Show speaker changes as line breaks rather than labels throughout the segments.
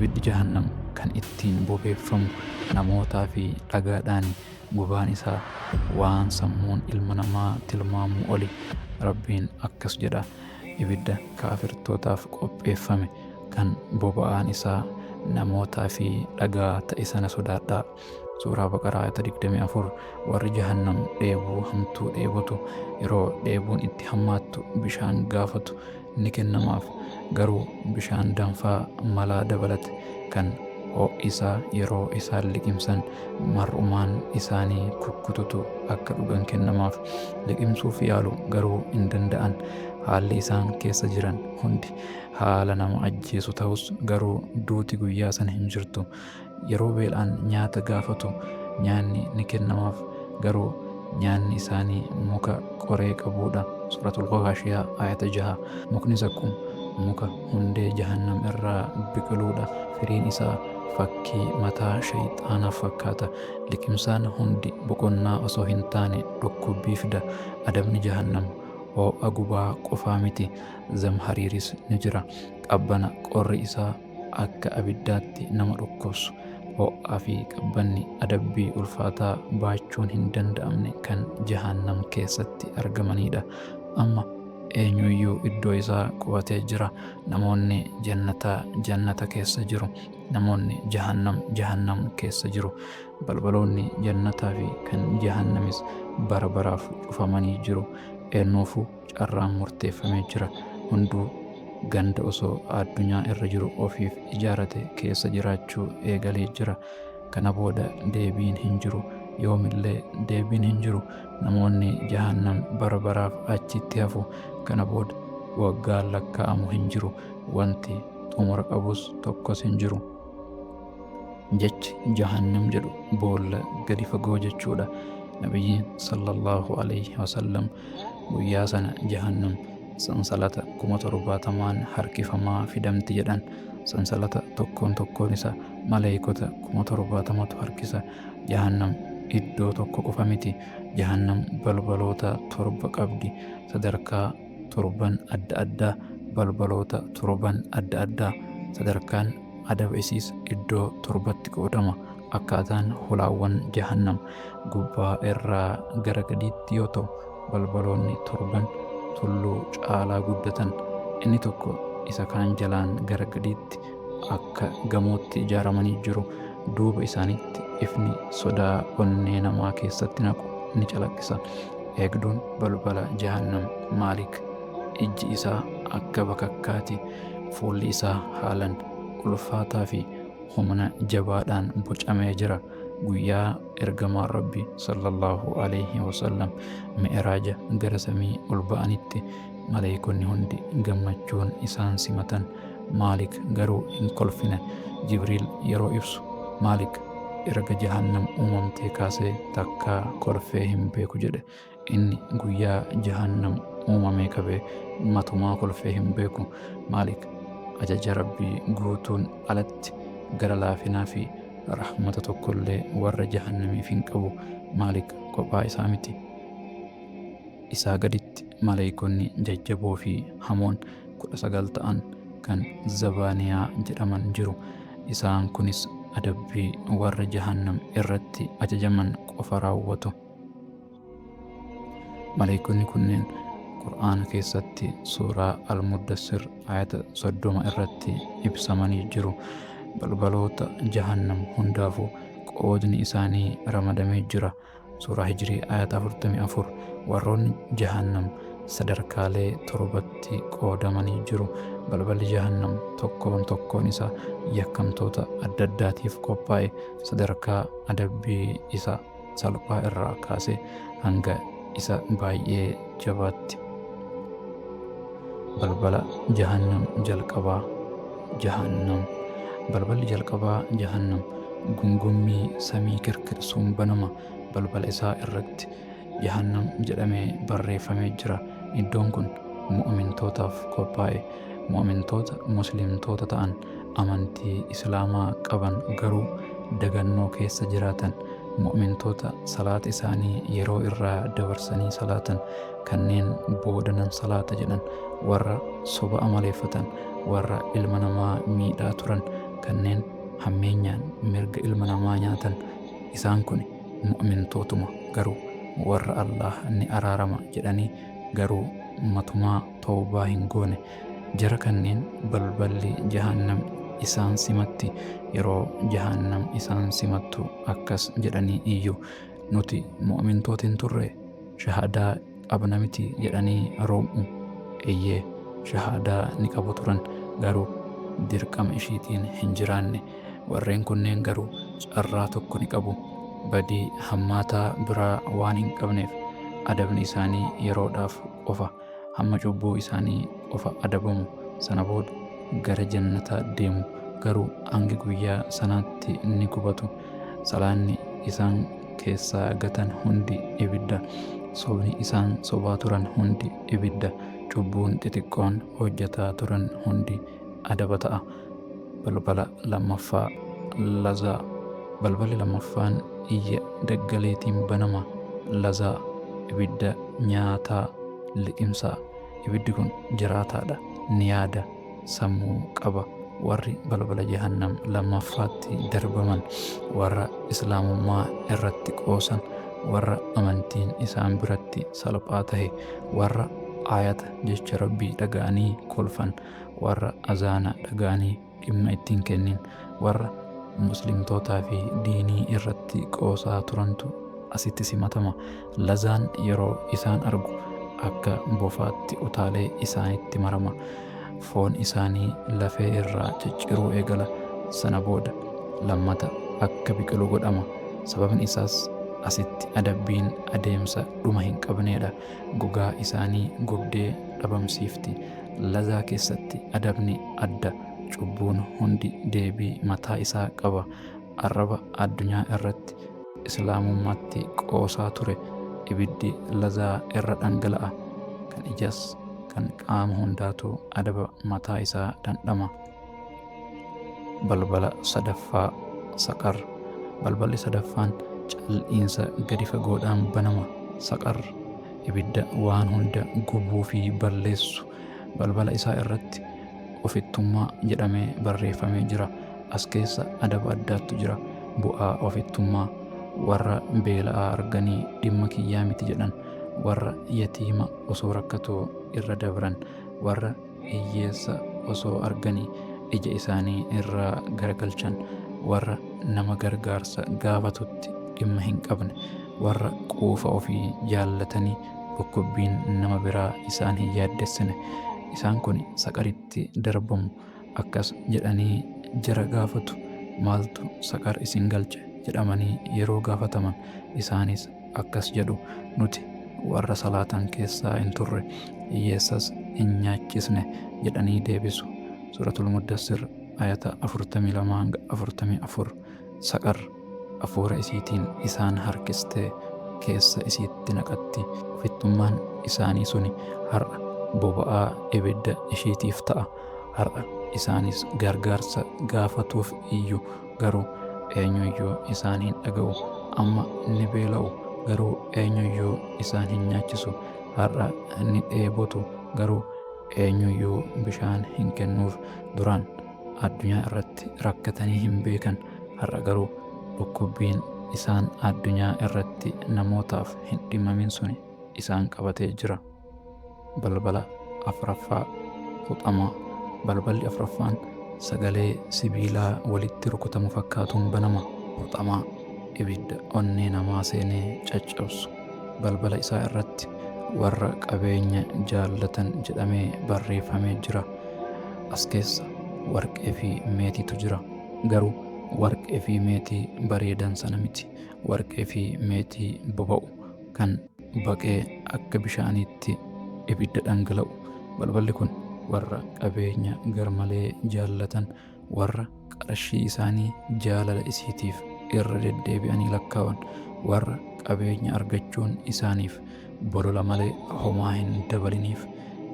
ibiddi jahannam kan ittiin bobeeffamu namootaa fi dhagaadhaan gubaan isaa waan sammuun ilma namaa tilmaamuu oli. Rabbiin akkas jedha: ibidda kaafirtootaaf qopheeffame kan boba'aan isaa namootaa fi dhagaa ta'e sana sodaadhaa. Suuraa Baqaraa ayata 24. Warri jahannam dheebuu hamtuu dheebotu yeroo dheebuun itti hammaattu bishaan gaafatu ni kennamaaf. Garuu bishaan danfaa malaa dabalate kan ho'isaa yeroo isaan liqimsan mar'umaan isaanii kukkututu akka dhugan kennamaaf. Liqimsuuf yaalu garuu hin danda'an. Haalli isaan keessa jiran hundi haala nama ajjeesu ta'us garuu duuti guyyaa sana hin jirtu. Yeroo beelaan nyaata gaafatu nyaanni ni kennamaaf, garuu nyaanni isaanii muka qoree qabuudha. Suuratul Ghaashiyaa ayata 6. Mukni zaqqum muka hundee jahannam irraa biqiluudha. Firiin isaa fakkii mataa shayxaanaa fakkaata. Liqimsaan hundi boqonnaa osoo hin taane dhukkubbii fida. Adabni jahannam ho'a gubaa qofaa miti, zamhariiris ni jira. Qabbana qorri isaa akka abiddaatti nama dhukkubsu. Ho'aa fi qabbanni adabbii ulfaataa baachuun hin danda'amne kan jahannam keessatti argamanidha. Amma eenyuyyuu iddoo isaa qubatee jira. Namoonni jannata keessa jiru, namoonni jahannam keessa jiru. Balbaloonni jannataa fi kan jahannamis bara baraaf cufamanii jiru. Eenyuufuu carraan murteeffamee jira. Hunduu ganda osoo addunyaa irra jiru ofiif ijaarate keessa jiraachuu eegalee jira. Kana booda deebiin hin jiru. Yoomillee deebiin hin jiru. Namoonni jahannam bara baraaf achitti hafu. Kana booda waggaan lakkaa'amu hin jiru. Wanti xumura qabus tokkos hin jiru. Jechi jahannam jedhu boolla gadi fagoo jechuudha. Nabiyyiin sallallahu alaihi wasallam guyyaa sana jahannam sansalata 70,000 harkifamaa fidamti jedhan. Sansalata tokkoon isaa maleeykota 70,000tu harkisa. Jahannam iddoo tokko qofa miti. Jahannam balbaloota 7 qabdi. Sadarkaa 7 adda addaa. Balbaloota 7 adda addaa. Sadarkaan adaba isiis iddoo 7tti qoodama. Akkaataan holaawwan jahannam gubbaa irraa gara gadiitti yoo ta'u, balbaloonni 7 tulluu caalaa guddatan. Inni tokko isa kaan jalaan gara gadiitti akka gamootti ijaaramanii jiru. Duuba isaaniitti ifni sodaa onnee namaa keessatti naqu ni calaqqisa. Eegduun balbala jahannam Maalik ijji isaa akka bakakkaati. Fuulli isaa haalan ulfaataa fi humna jabaadhaan bocamee jira. Guyyaa ergamaan Rabbi sallallahu alaihi wasallam mi'raaja gara samii ol ba'anitti maleeykonni hundi gammachuun isaan simatan. Maalik garuu hin kolfine. Jibriil yeroo ibsu Maalik erga jahannam uumamtee kaasee takkaa kolfee hin beeku jedhe. Inni guyyaa jahannam uumamee qabee matumaa kolfee hin beeku. Maalik ajaja Rabbii guutuun alatti gara laafinaa fi rahmata tokkollee warra jahannamiif hin qabu. Maalik kophaa isaa miti. Isaa gaditti maleeykonni jajjaboo fi hamoon 19 ta'an kan zabaaniyaa jedhaman jiru. Isaan kunis adabbii warra jahannam irratti ajajaman qofa raawwatu. Maleeykonni kunneen Qur'aana keessatti suuraa Al-Muddassir ayata 30 irratti ibsamanii jiru. Balbaloota jahannam hundaafuu qoodni isaanii ramadamee jira. Suuraa Hijirii ayata 44. Warroonni jahannam sadarkaalee 7tti qoodamanii jiru. Balballi jahannam tokkoon isaa yakkamtoota adda addaatiif qophaa'e. Sadarkaa adabbii isa salphaa irraa kaasee hanga isa baay'ee jabaatti. Balbala jahannam jalqabaa jahannam. Balballi jalqabaa jahannam gungummii samii kirkirsuun banama. Balbala isaa irratti jahannam jedhamee barreeffamee jira. Iddoon kun mu'mintootaaf qophaa'e. Mu'mintoota muslimtoota ta'an, amantii islaamaa qaban garuu dagannoo keessa jiraatan, mu'mintoota salaata isaanii yeroo irraa dabarsanii salaatan, kanneen boodanan salaata jedhan, warra soba amaleeffatan, warra ilma namaa miidhaa turan, kanneen hammeenyaan mirga ilma namaa nyaatan isaan kun mu'mintootuma garuu warra Allah ni araarama jedhanii garuu matumaa tawbaa hin goone jara kanneen balballi jahannam isaan simatti yeroo jahannam isaan simattu akkas jedhanii iyyuu nuti mu'mintootin turre shahadaa qabna miti jedhanii room'u eeyyee shahadaa ni qabu turan garuu dirqama ishiitiin hin jiraanne warreen kunneen garuu carraa tokko ni qabu badii hammaataa biraa waan hin qabneef adabni isaanii yeroodhaaf qofa hamma cubbuu isaanii qofa adabamu sana booda gara jannataa deemu garuu hangi guyyaa sanaatti ni gubatu salaanni isaan keessaa gatan hundi ibidda sobni isaan sobaa turan hundi ibidda cubbuun xixiqqoon hojjetaa turan hundi adaba ta'a balbala lammaffaa lazaa balballi lammaffaan iyya daggaleetiin banama lazaa ibidda nyaataa liqimsaa ibiddi kun jiraataadha ni yaada sammuu qaba warri balbala jahannam lammaffaatti darbaman warra islaamummaa irratti qoosan warra amantiin isaan biratti salphaa tahe warra ayata jecha rabbii dhaga'anii kolfan warra azaana dhaga'anii dhimma ittiin kennin warra muslimtootaa fi diinii irratti qoosaa turantu asitti simatama lazaan yeroo isaan argu akka bofaatti utaalee isaanitti marama foon isaanii lafee irraa cicciruu eegala sana booda lammata akka biqilu godhama sababni isaas asitti adabbiin adeemsa dhuma hin qabneedha gogaa isaanii gubdee dhabamsiifti lazaa keessatti adabni adda cubbuun hundi deebii mataa isaa qaba arraba addunyaa irratti islaamummaatti qoosaa ture ibiddi lazaa irra dhangala'a kan ijas kan qaama hundaatu adaba mataa isaa dhandhama balbala sadaffaa saqar balballi sadaffaan cal'iinsa gadi fagoodhaan banama saqar ibidda waan hunda gubuu fi balleessu balbala isaa irratti ofittummaa jedhamee barreeffamee jira as keessa adaba addaatu jira bu'aa ofittummaa warra beela'aa arganii dhimma kiyyaa miti jedhan warra yatiima osoo rakkatoo irra dabran warra hiyyeessa osoo arganii ija isaanii irraa garagalchan warra nama gargaarsa gaafatutti dhimma hin qabne warra quufa ofii jaallatanii dhukkubbiin nama biraa isaan hin yaaddessine isaan kun saqaritti darbamu akkas jedhanii jara gaafatu maaltu saqar isin galche jedhamanii yeroo gaafataman isaanis akkas jedhu nuti warra salaatan keessaa hin turre hiyyeessas hin nyaachisne jedhanii deebisu suratul muddassir ayata 42-44 saqar afuura isiitiin isaan harkistee keessa isiitti naqatti ofittummaan isaanii suni har'a boba'aa ibidda ishiitiif ta'a har'a isaanis gargaarsa gaafatuuf iyyuu garuu eenyuyyuu isaan hin dhaga'u amma ni beela'u garuu eenyuyyuu isaan hin nyaachisu har'a ni dheebotu garuu eenyuyyuu bishaan hin kennuuf duraan addunyaa irratti rakkatanii hin beekan har'a garuu dhukkubbiin isaan addunyaa irratti namootaaf hin dhimamin suni isaan qabatee jira balbala afraffaa huxamaa balballi afraffaan sagalee sibiilaa walitti rukutamu fakkaatuun banama huxamaa ibidda onnee namaa seenee caccabsu balbala isaa irratti warra qabeenya jaallatan jedhamee barreeffamee jira as keessa warqee fi meetiitu jira garuu warqee fi meetii bareedan sana miti warqee fi meetii boba'u kan baqee akka bishaaniitti ibidda dhangala'u balballi kun warra qabeenya garmalee jaallatan warra qarshii isaanii jaalala isiitiif irra deddeebi'anii lakkaawan warra qabeenya argachuun isaaniif bolola malee homaa hin dabaliniif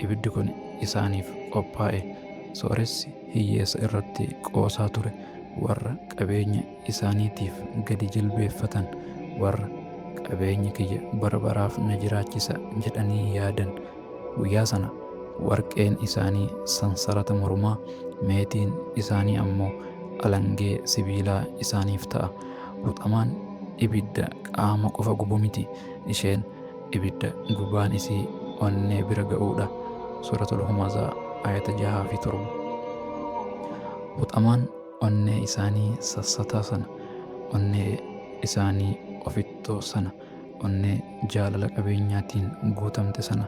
ibiddi kun isaaniif qophaa'e sooressi hiyyeessa irratti qoosaa ture warra qabeenya isaaniitiif gadi jilbeeffatan warra qabeenya kiyya barbaraaf na jiraachisa jedhanii yaadan guyyaa sana warqeen isaanii sansarata mormaa meetiin isaanii ammoo alangee sibiilaa isaaniif ta'a. Huxamaan ibidda qaama qofa gubu miti, isheen ibidda gubaan isii onnee bira ga'uudha. Suuratul Humazaa ayata 6 fi 7. Huxamaan onnee isaanii sassataa sana, onnee isaanii ofittoo sana, onnee jaalala qabeenyaatiin guutamte sana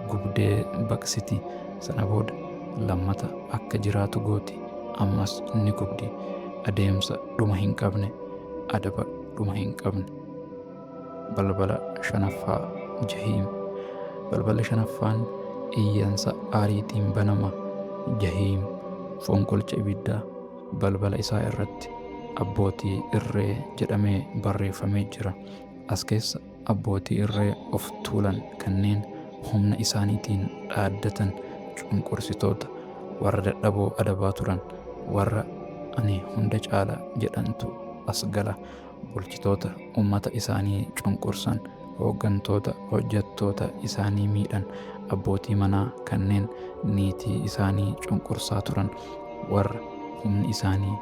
gubdee baqsiti. Sana booda lammata akka jiraatu gooti, ammas ni gubdi. Adeemsa dhuma hin qabne, adaba dhuma hin qabne. Balbala 5ffaa Jahiim. Balballi 5ffaan iyyansa aariitiin banama. Jahiim fonqolcha ibiddaa balbala isaa irratti abbootii irree jedhamee barreeffamee jira. As keessa abbootii irree of tuulan kanneen humna isaaniitiin dhaaddatan cunqursitoota, warra dadhaboo adabaa turan, warra ani hunda caala jedhantu as gala. Bulchitoota ummata isaanii cunqursan, hooggantoota hojjettoota isaanii miidhan, abbootii manaa kanneen niitii isaanii cunqursaa turan, warra humni isaanii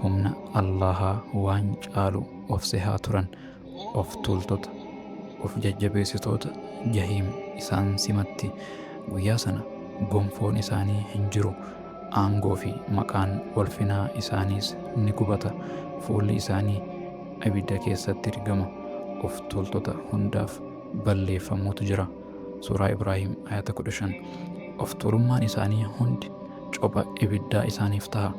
humna Allahaa waan caalu of sehaa turan, of tuultota, of jajjabeessitoota Jahiim isaan simatti. Guyyaa sana gonfoon isaanii hin jiru, aangoo fi maqaan ulfinaa isaaniis ni gubata. Fuulli isaanii ibidda keessatti rigama. Of tuultota hundaaf balleeffamuutu jira. Suuraa Ibraahim ayata 15. Of tuulummaan isaanii hundi copha ibiddaa isaaniif ta'a.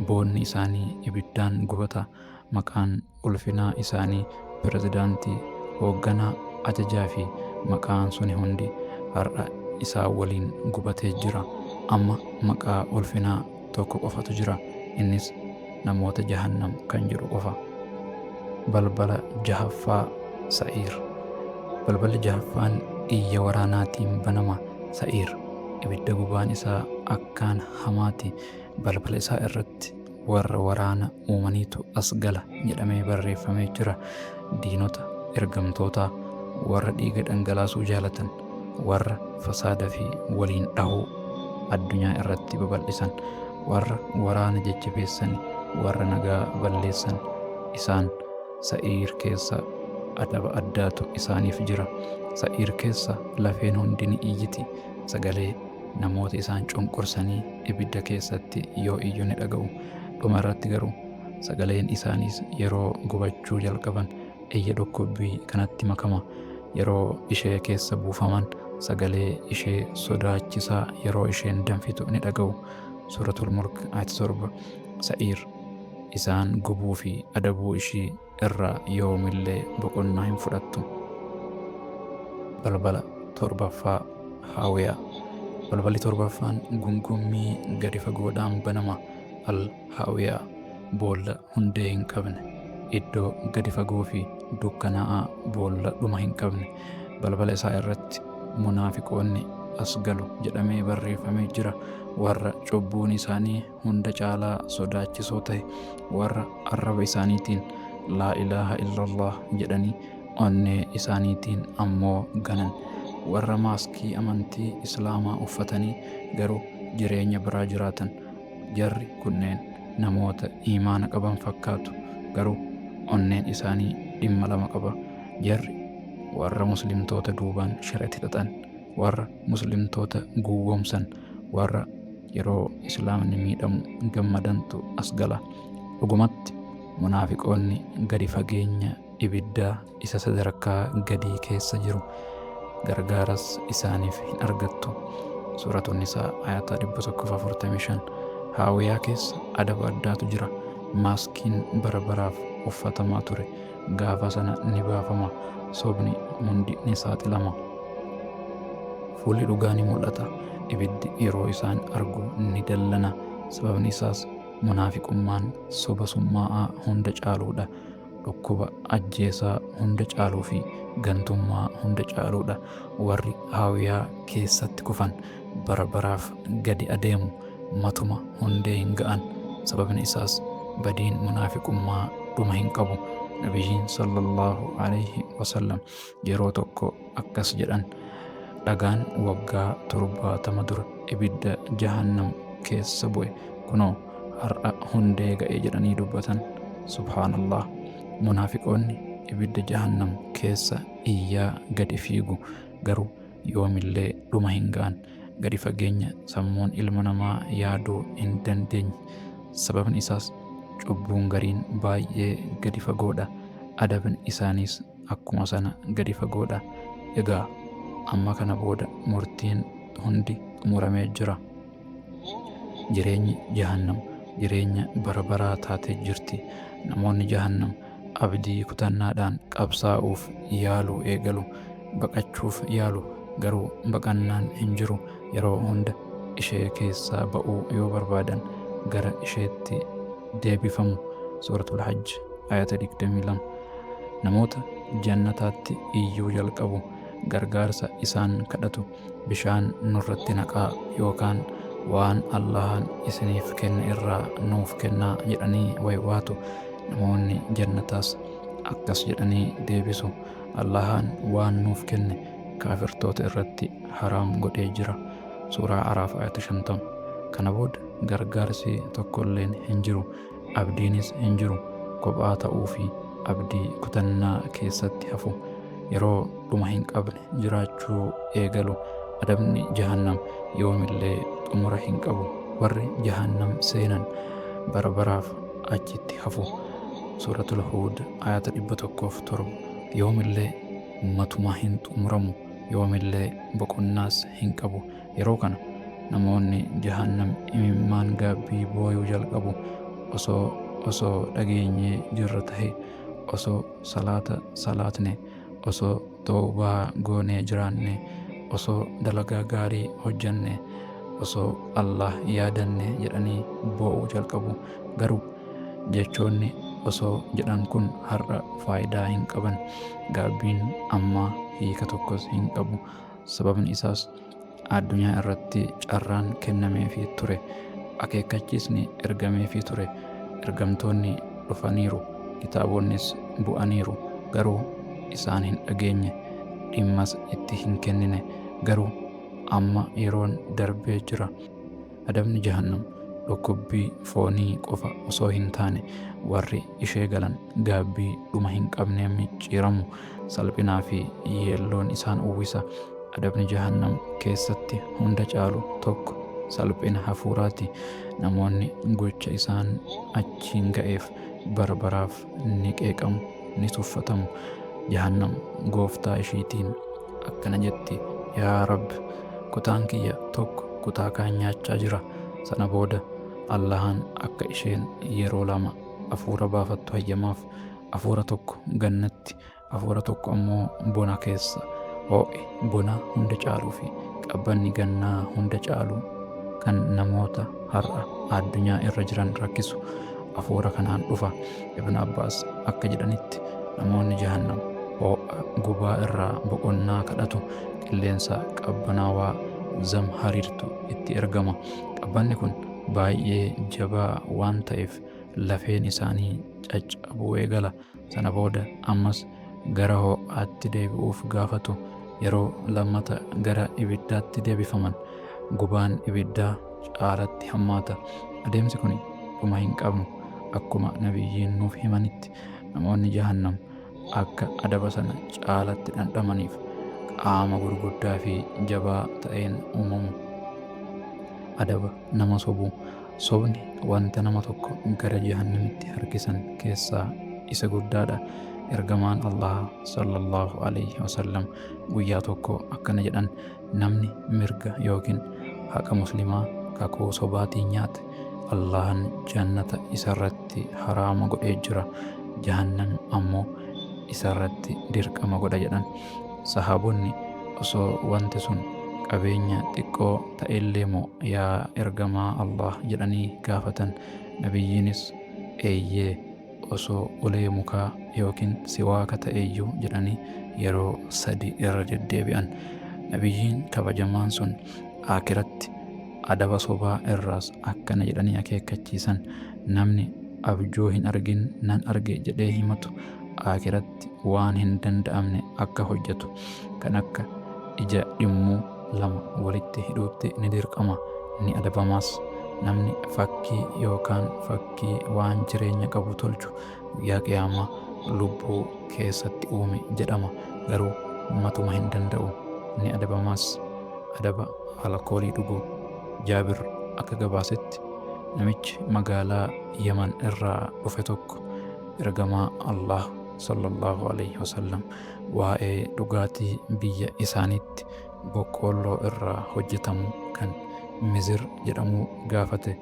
Boonni isaanii ibiddaan gubata. Maqaan ulfinaa isaanii pirezidaantii, hoogganaa, ajajaa fi maqaan suni hundi har'a isaa waliin gubatee jira. Amma maqaa ulfinaa tokko qofatu jira, innis namoota jahannam kan jedhu qofa. Balbala 6ffaa Sa'iir. Balballi 6ffaan iyya waraanaatiin banama. Sa'iir ibidda gubaan isaa akkaan hamaati. Balbala isaa irratti warra waraana uumaniitu as gala jedhamee barreeffamee jira. Diinota ergamtootaa, warra dhiiga dhangalaasuu jaalatan, warra fasaada fi waliin dhahuu addunyaa irratti babal'isan, warra waraana jajjabeessan, warra nagaa balleessan, isaan Sa'iir keessa adaba addaatu isaaniif jira. Sa'iir keessa lafeen hundi ni iyyiti. Sagalee namoota isaan cunqursanii ibidda keessatti yoo iyyu ni dhaga'u. Dhuma irratti garuu sagaleen isaaniis yeroo gubachuu jalqaban iyya dhukkubbii kanatti makama. Yeroo ishee keessa buufaman sagalee ishee sodaachisaa yeroo isheen danfitu ni dhaga'u. Suuratul Mulk ayata 7. Sa'iir isaan gubuu fi adabuu ishii irraa yoomillee boqonnaa hin fudhattu. Balbala 7ffaa Haawiyaa. Balballi 7ffaan gungummii gadi fagoodhaan banama. Al-Haawiyaa boolla hundee hin qabne, iddoo gadi fagoo fi dukkanaa'aa boolla dhuma hin qabne. Balbala isaa irratti munaafiqoonni as galu jedhamee barreeffamee jira. Warra cubbuun isaanii hunda caalaa sodaachisoo ta'e, warra arraba isaaniitiin laa ilaaha illallah jedhanii onnee isaaniitiin ammoo ganan, warra maaskii amantii islaamaa uffatanii garuu jireenya biraa jiraatan. Jarri kunneen namoota iimaana qaban fakkaatu, garuu onneen isaanii dhimma lama qaba. Jarri warra muslimtoota duubaan shirratti xaxan, warra muslimtoota guwwomsan, warra yeroo islaamni miidhamu gammadantu as gala. Dhugumatti munaafiqoonni gadi fageenya ibiddaa isa sadarkaa gadii keessa jiru. Gargaaras isaaniif hin argattu. Suuratun Nisaa ayata 145. Haawiyaa keessa adaba addaatu jira. Maaskiin bara baraaf uffatamaa ture gaafa sana ni baafama. Sobni hundi ni saaxilama. Fuulli dhugaa ni mul'ata. Ibiddi yeroo isaan argu ni dallana. Sababni isaas munaafiqummaan soba summaa'aa hunda caaluudha. Dhukkuba ajjeesaa hunda caaluu fi gantummaa hunda caaluudha. Warri Haawiyaa keessatti kufan bara baraaf gadi adeemu, matuma hundee hin ga'an. Sababni isaas badiin munaafiqummaa dhuma hin qabu. Nabiyyiin sallallahu alayhi wasallam yeroo tokko akkas jedhan: dhagaan waggaa 70 dura ibidda jahannam keessa bu'e kunoo har'a hundee ga'ee jedhanii dubbatan. Subhaanallah. Munaafiqoonni ibidda jahannam keessa iyyaa gadi fiigu, garuu yoomillee dhuma hin ga'an. Gadi fageenya sammuun ilma namaa yaaduu hin dandeenye. Sababni isaas cubbuun gariin baay'ee gadi fagoodha, adabni isaaniis akkuma sana gadi fagoodha. Egaa amma kana booda murtiin hundi xumuramee jira. Jireenyi jahannam jireenya bara baraa taatee jirti. Namoonni jahannam abdii kutannaadhaan qabsaa'uuf yaaluu eegalu, baqachuuf yaalu, garuu baqannaan hin jiru. Yeroo hunda ishee keessaa ba'uu yoo barbaadan gara isheetti deebifamu. Suuratul Hajj ayata 22. Namoota jannataatti iyyuu jalqabu gargaarsa isaan kadhatu bishaan nurratti naqaa yookaan waan Allahan isiniif kenne irraa nuuf kennaa jedhanii waywaatu. Namoonni jannataas akkas jedhanii deebisu, Allahan waan nuuf kenne kaafirtoota irratti haraam godhee jira. Suuraa Araaf ayata 50. Kana booda gargaarsi tokkolleen hin jiru, abdiinis hin jiru. Kophaa ta'uu fi abdii kutannaa keessatti hafu, yeroo dhuma hin qabne jiraachuu eegalu. Adabni jahannam yoomillee xumura hin qabu. Warri jahannam seenan bara baraaf achitti hafu. Suuratul Huud ayata 107. Yoomillee matuma hin xumuramu, yoomillee boqonnaas hin qabu. Yeroo kana namoonni jahannam imimmaan gaabbii booyuu jalqabu. Osoo dhageenyee jirra tahe, osoo salaata salaatne, osoo toobaa goonee jiraanne, osoo dalagaa gaarii hojjanne, osoo Allah yaadanne jedhanii boo'uu jalqabu. Garuu jechoonni osoo jedhan kun har'a faayidaa hin qaban. Gaabbiin ammaa hiika tokkos hin qabu. Sababni isaas addunyaa irratti carraan kennameefii ture, akeekkachiisni ergameefii ture. Ergamtoonni dhufaniiru, kitaabonnis bu'aniiru, garuu isaan hin dhageenye, dhimmas itti hin kennine. Garuu amma yeroon darbee jira. Adabni jahannam dhukkubbii foonii qofa osoo hin taane, warri ishee galan gaabbii dhuma hin qabneen micciiramu. Salphinaa fi yeelloon isaan uwwisa. Adabni jahannam keessatti hunda caalu tokko salphina hafuuraati. Namoonni gocha isaan achiin ga'eef bara baraaf ni qeeqamu, ni tuffatamu. Jahannam gooftaa ishiitiin akkana jetti, yaa Rabbi, kutaan kiyya tokko kutaa kaan nyaachaa jira. Sana booda Allahan akka isheen yeroo lama hafuura baafattu hayyamaaf. Hafuura tokko gannatti, hafuura tokko ammoo bona keessa. Ho'i bona hunda caaluu fi qabbanni gannaa hunda caalu kan namoota har'a addunyaa irra jiran rakkisu hafuura kanaan dhufa. Ibn Abbaas akka jedhanitti namoonni jahannam ho'a gubaa irraa boqonnaa kadhatu. Qilleensa qabbanaawaa zamhariirtu itti ergama. Qabbanni kun baay'ee jabaa waan ta'eef lafeen isaanii caccabuu eegala. Sana booda ammas gara ho'aatti deebi'uuf gaafatu. Yeroo lammata gara ibiddaatti deebifaman, gubaan ibiddaa caalatti hammaata. Adeemsi kun dhuma hin qabnu. Akkuma nabiyyiin nuuf himanitti namoonni jahannam akka adaba sana caalatti dhandhamaniif qaama gurguddaa fi jabaa ta'een uumamu. Adaba nama sobuu. Sobni wanta nama tokko gara jahannamitti harkisan keessaa isa guddaadha. Ergamaan Allah sallallahu alaihi wasallam guyyaa tokko akkana jedhan, namni mirga yookiin haqa muslimaa kakuu sobaatiin nyaate, Allahan jannata isarratti haraama godhee jira, jahannam ammoo isarratti dirqama godha jedhan. Sahaabonni osoo wanti sun qabeenya xiqqoo ta'ellee moo yaa ergamaa Allah jedhanii gaafatan. Nabiyyiinis eeyyee, osoo ulee mukaa yookiin siwaaka ta'eyyuu jedhanii yeroo 3 irra deddeebi'an. Nabiyyiin kabajamaan sun aakiratti adaba sobaa irraas akkana jedhanii akeekkachiisan, namni abjuu hin argin nan arge jedhee himatu aakiratti waan hin danda'amne akka hojjetu, kan akka ija dhimmuu 2 walitti hidhuutti ni dirqama, ni adabamaas. namni fakkii yookaan fakkii waan jireenya qabu tolchu guyyaa qiyaamaa lubbuu keessatti uume jedhama. Garuu matuma hin danda'u, ni adabamas. Adaba alkoolii dhuguu. Jaabir akka gabaasetti namichi magaalaa Yaman irraa dhufe tokko ergamaa Allah sallallahu alaihi wasallam waa'ee dhugaatii biyya isaaniitti boqqoolloo irraa hojjetamu kan mizir jedhamu gaafate.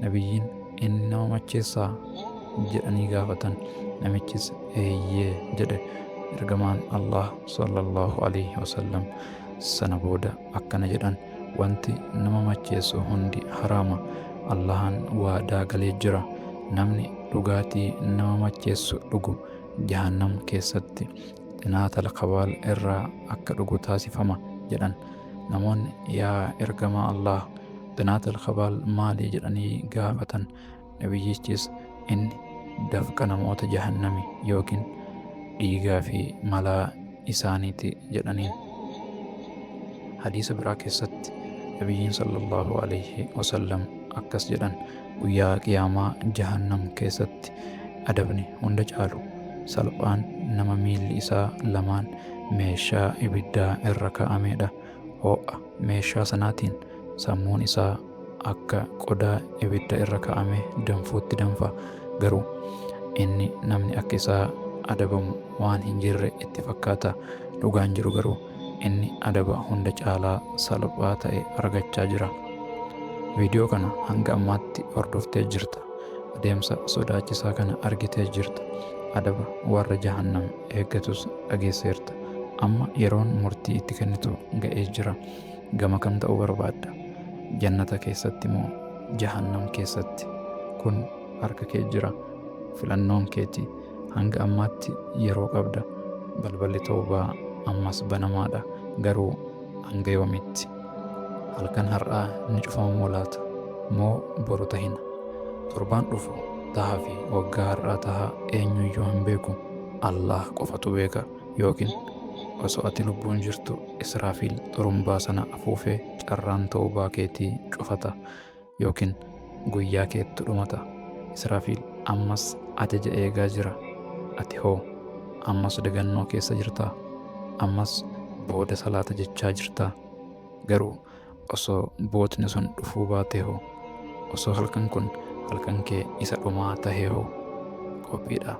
Nabiyyiin inni nama macheessaa jedhanii gaafatan. Namichis eeyyee jedhe. Ergamaan Allah sallallahu alaihi wasallam sana booda akkana jedhan: wanti nama macheessu hundi haraama. Allahan waadaa galee jira, namni dhugaatii nama macheessu dhugu jahannam keessatti xinaatal kabaal irraa akka dhugu taasifama jedhan. Namoonni yaa ergamaa Allah, xinaatal kabaal maali jedhanii gaafatan. Nabiyyichis inni dafqa namoota jahannami yookiin dhiigaa fi malaa isaaniiti jedhaniin. Hadiisa biraa keessatti nabiyyiin sallallahu alaihi wasallam akkas jedhan: guyyaa qiyaamaa jahannam keessatti adabni hunda caalu salphaan nama miilli isaa lamaan meeshaa ibiddaa irra kaa'amedha. Ho'a meeshaa sanaatiin sammuun isaa akka qodaa ibidda irra kaa'ame danfuutti danfa. Garuu inni namni akka isaa adabamu waan hin jirre itti fakkaata. Dhugaan jiru garuu inni adaba hunda caalaa salphaa ta'e argachaa jira. Viidiyoo kana hanga ammaatti hordoftee jirta. Adeemsa sodaachisaa kana argitee jirta. Adaba warra jahannam eeggatus dhageesseerta. Amma yeroon murtii itti kennitu ga'ee jira. Gama kam ta'uu barbaadda? Jannata keessatti moo jahannam keessatti? Kun harka kee jira. Filannoon keeti. Hanga ammaatti yeroo qabda. Balballi toobaa ammas banamaadha. Garuu hanga yoomitti? Halkan har'aa ni cufamu laata moo boru tahina? Torbaan dhufu tahaa fi waggaa har'aa tahaa eenyuyyuu hin beeku. Allah qofatu beeka. Yookiin osoo ati lubbuun jirtu Israafiil xurumbaa sana afuufee carraan toobaa keetii cufata. Yookiin guyyaa keettu dhumata. Israafiil ammas ajaja eegaa jira. Ati hoo ammas dagannoo keessa jirtaa? Ammas booda salaata jechaa jirtaa? Garuu osoo bootni sun dhufuu baatee hoo? Osoo halkan kun halkan kee isa dhumaa tahee hoo? Qophiidha.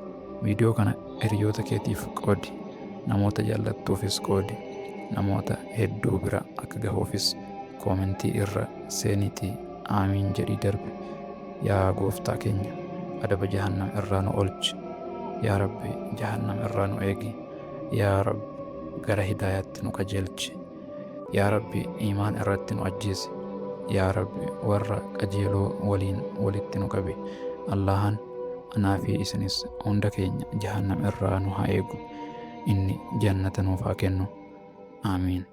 Viidiyoo kana hiriyoota keetiif qoodi. Namoota jaallattuufis qoodi. Namoota hedduu bira akka gahuufis koomentii irra seeniitii aamiin jedhii darbe. Yaa gooftaa keenya, adaba jahannam irraa nu oolchi. Yaa Rabbi, jahannam irraa nu eegi. Yaa Rabbi, gara hidaayaatti nu qajeelchi. Yaa Rabbi, iimaan irratti nu ajjeesi. Yaa Rabbi, warra qajeeloo waliin walitti nu qabi. Allahan anaa fi isinis hunda keenya jahannam irraa nu haa eegu. Inni jannata nuuf haa kennu. Aamiin.